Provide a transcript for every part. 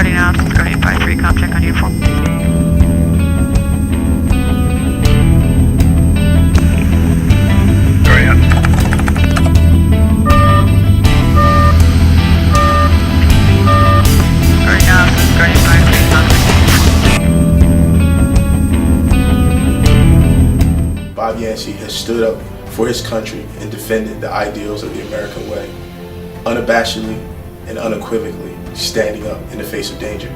Ready now, 853, com check on uniform. Ready up. Ready now, 853, com check. Bob Yancey has stood up for his country and defended the ideals of the American way, unabashedly and unequivocally standing up in the face of danger.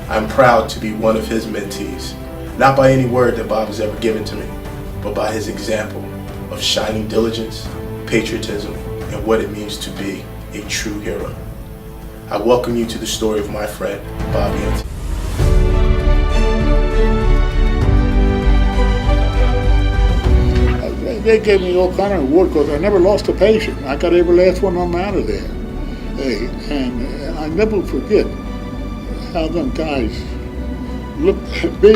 I'm proud to be one of his mentees, not by any word that Bob has ever given to me, but by his example of shining diligence, patriotism, and what it means to be a true hero. I welcome you to the story of my friend, Bob Yancey. They gave me all kind of reward because I never lost a patient. I got every last one of them out of there. Hey, and I never forget how them guys looked at me.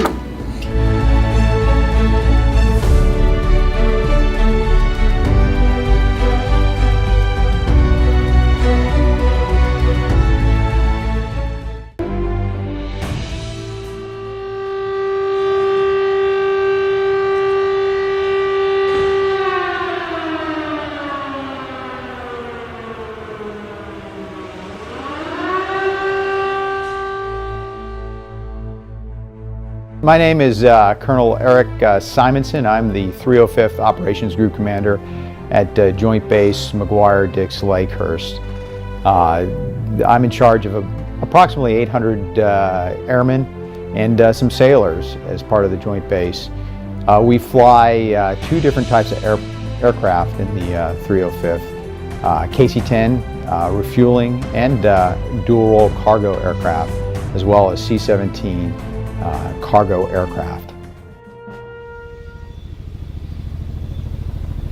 My name is Colonel Eric Simonson. I'm the 305th Operations Group Commander at Joint Base McGuire-Dix Lakehurst. I'm in charge of approximately 800 airmen and some sailors as part of the Joint Base. We fly two different types of aircraft in the 305th, KC-10 refueling and dual-role cargo aircraft, as well as C-17 cargo aircraft.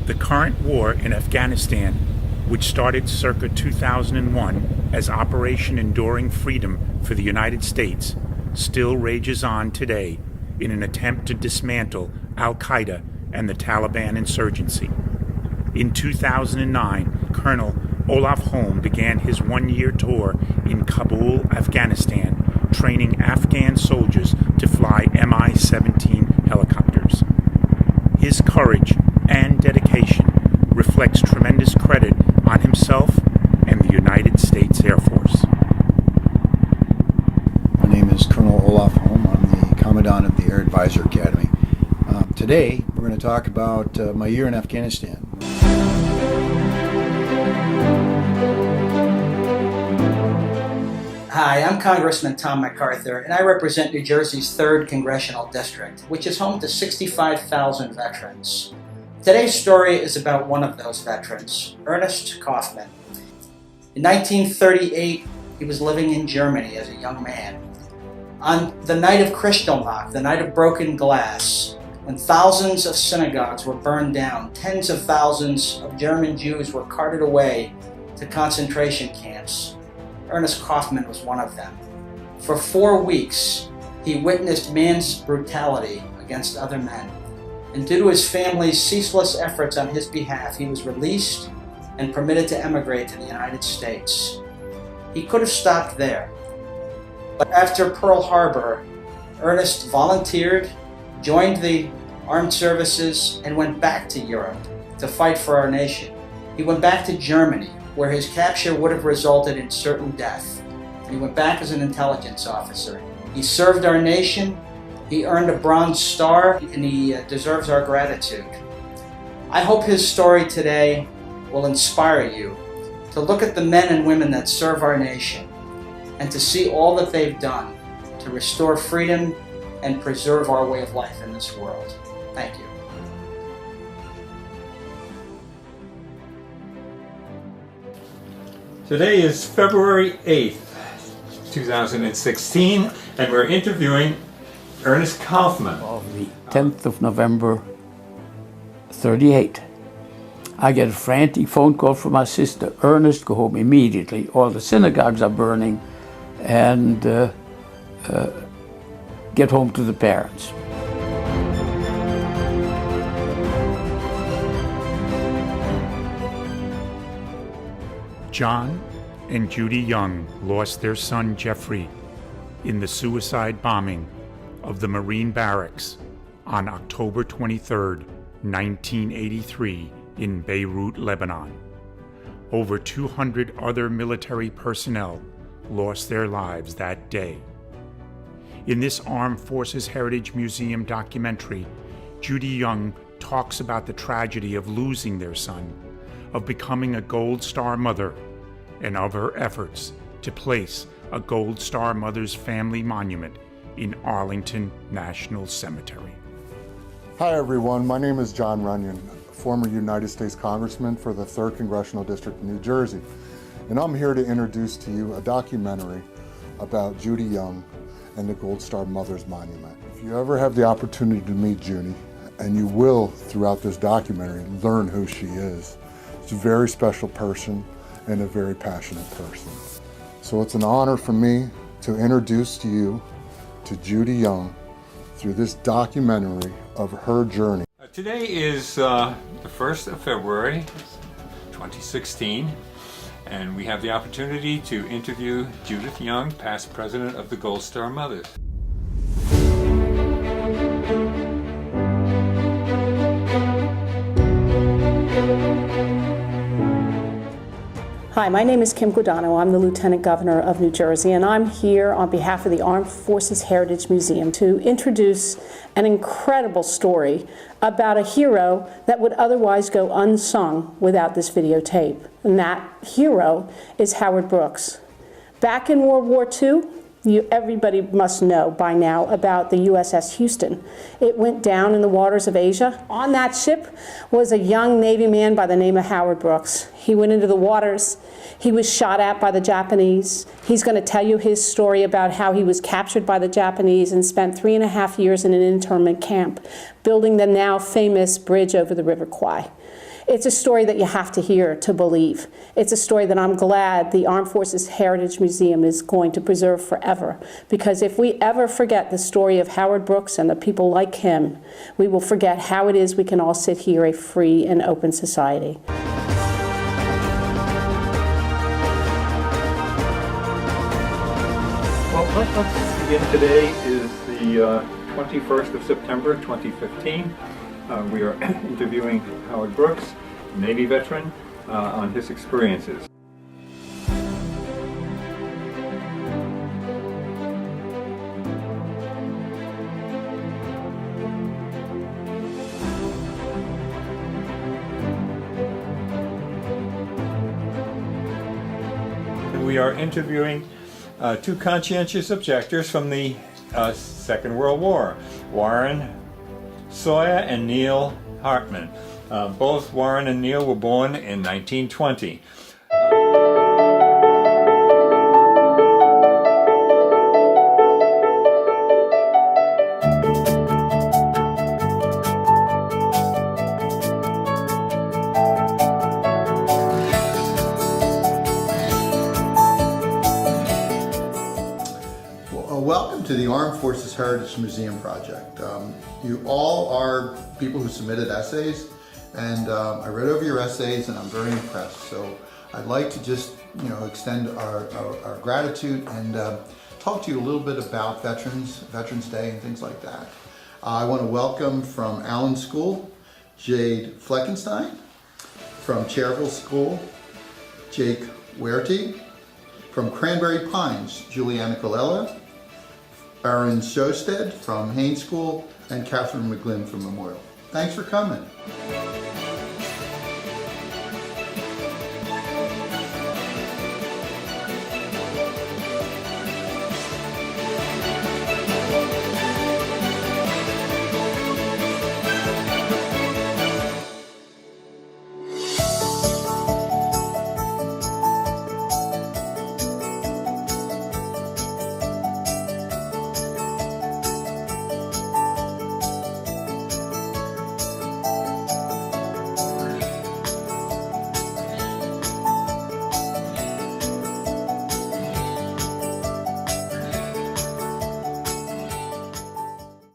The current war in Afghanistan, which started circa 2001 as Operation Enduring Freedom for the United States, still rages on today in an attempt to dismantle Al-Qaeda and the Taliban insurgency. In 2009, Colonel Olaf Holm began his one-year tour in Kabul, Afghanistan, training Afghan soldiers to fly Mi-17 helicopters. His courage and dedication reflects tremendous credit on himself and the United States Air Force. My name is Colonel Olaf Holm. I'm the Commandant of the Air Advisor Academy. Today, we're going to talk about my year in Afghanistan. Hi, I'm Congressman Tom MacArthur, and I represent New Jersey's 3rd Congressional District, which is home to 65,000 veterans. Today's story is about one of those veterans, Ernest Kaufman. In 1938, he was living in Germany as a young man. On the night of Kristallnacht, the night of broken glass, when thousands of synagogues were burned down, tens of thousands of German Jews were carted away to concentration camps. Ernest Kaufman was one of them. For 4 weeks, he witnessed man's brutality against other men. And due to his family's ceaseless efforts on his behalf, he was released and permitted to emigrate to the United States. He could have stopped there. But after Pearl Harbor, Ernest volunteered, joined the armed services, and went back to Europe to fight for our nation. He went back to Germany, where his capture would have resulted in certain death. He went back as an intelligence officer. He served our nation, he earned a Bronze Star, and he deserves our gratitude. I hope his story today will inspire you to look at the men and women that serve our nation and to see all that they've done to restore freedom and preserve our way of life in this world. Thank you. Today is February 8th, 2016, and we're interviewing Ernest Kaufman. Of the 10th of November, 38. I get a frantic phone call from my sister, Ernest, go home immediately. All the synagogues are burning, and get home to the parents. John and Judy Young lost their son Jeffrey in the suicide bombing of the Marine Barracks on October 23, 1983 in Beirut, Lebanon. Over 200 other military personnel lost their lives that day. In this Armed Forces Heritage Museum documentary, Judy Young talks about the tragedy of losing their son, of becoming a Gold Star mother, and of her efforts to place a Gold Star Mother's Family Monument in Arlington National Cemetery. Hi everyone, my name is John Runyon, former United States Congressman for the 3rd Congressional District of New Jersey. And I'm here to introduce to you a documentary about Judy Young and the Gold Star Mother's Monument. If you ever have the opportunity to meet Judy, and you will throughout this documentary learn who she is. She's a very special person and a very passionate person. So it's an honor for me to introduce to you to Judy Young through this documentary of her journey. Today is the 1st of February, 2016, and we have the opportunity to interview Judith Young, past president of the Gold Star Mothers. Hi, my name is Kim Guadagno. I'm the Lieutenant Governor of New Jersey, and I'm here on behalf of the Armed Forces Heritage Museum to introduce an incredible story about a hero that would otherwise go unsung without this videotape. And that hero is Howard Brooks. Back in World War II, everybody must know by now about the USS Houston. It went down in the waters of Asia. On that ship was a young Navy man by the name of Howard Brooks. He went into the waters. He was shot at by the Japanese. He's going to tell you his story about how he was captured by the Japanese and spent 3.5 years in an internment camp building the now famous bridge over the River Kwai. It's a story that you have to hear to believe. It's a story that I'm glad the Armed Forces Heritage Museum is going to preserve forever, because if we ever forget the story of Howard Brooks and the people like him, we will forget how it is we can all sit here a free and open society. Well, let's begin. Today is the 21st of September, 2015. We are interviewing Howard Brooks, Navy veteran, on his experiences. We are interviewing two conscientious objectors from the Second World War, Warren Sawyer and Neil Hartman. Both Warren and Neil were born in 1920. Welcome to the Armed Forces Heritage Museum Project. You all are people who submitted essays, and I read over your essays and I'm very impressed. So I'd like to just extend our gratitude and talk to you a little bit about Veterans Day and things like that. I want to welcome from Allen School, Jade Fleckenstein, from Cherville School, Jake Werty, from Cranberry Pines, Juliana Colella, Aaron Shosted from Haynes School, and Catherine McGlynn from Memorial. Thanks for coming.